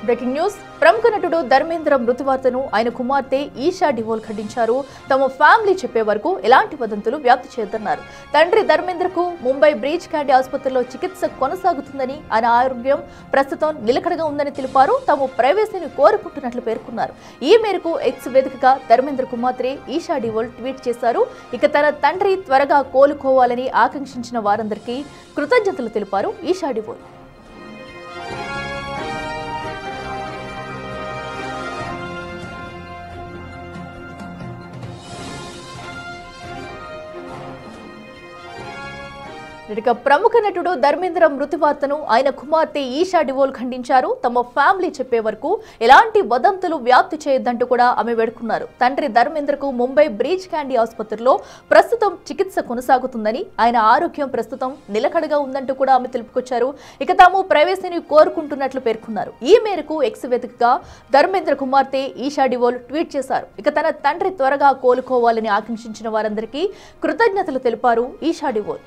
Breaking news ప్రముఖ నటుడు ధర్మేంద్ర మృతి వార్తను ఆయన కుమార్తె ఈషా డివోల్ ఖండించారు. తమ ఫ్యామిలీ చెప్పే వరకు ఎలాంటి వదంతులు వ్యాప్తి చేయొద్దన్నారు. తండ్రి ధర్మేంద్రకు ముంబై బ్రీచ్ క్యాండీ ఆసుపత్రిలో చికిత్స కొనసాగుతుందని, ఆయన ఆరోగ్యం ప్రస్తుతం నిలకడగా ఉందని తెలిపారు. తాము ప్రైవసీని కోరుకుంటున్నట్లు పేర్కొన్నారు. ఈ మేరకు ఎక్స్ వేదికగా ధర్మేంద్ర కుమార్తె ఈషా డివోల్ ట్వీట్ చేశారు. ఇక తన తండ్రి త్వరగా కోలుకోవాలని ఆకాంక్షించిన వారందరికీ కృతజ్ఞతలు తెలిపారు ఈషా డివోల్. ఇక ప్రముఖ నటుడు ధర్మేంద్ర మృతి వార్తను ఆయన కుమార్తె ఈషా డివోల్ ఖండించారు. తమ ఫ్యామిలీ చెప్పే వరకు ఎలాంటి వదంతులు వ్యాప్తి చేయొద్దంటూ కూడా ఆమె వేడుకున్నారు. తండ్రి ధర్మేంద్రకు ముంబై బ్రీచ్ క్యాండీ ఆసుపత్రిలో ప్రస్తుతం చికిత్స కొనసాగుతుందని, ఆయన ఆరోగ్యం ప్రస్తుతం నిలకడగా ఉందంటూ కూడా ఆమె తెలుపుకొచ్చారు. ఇక తాము ప్రైవసీని కోరుకుంటున్నట్లు పేర్కొన్నారు. ఈ మేరకు ఎక్స్ వేదికగా ధర్మేంద్ర కుమార్తె ఈషా డివోల్ ట్వీట్ చేశారు. ఇక తన తండ్రి త్వరగా కోలుకోవాలని ఆకాంక్షించిన వారందరికీ కృతజ్ఞతలు తెలిపారు ఈషా డివోల్.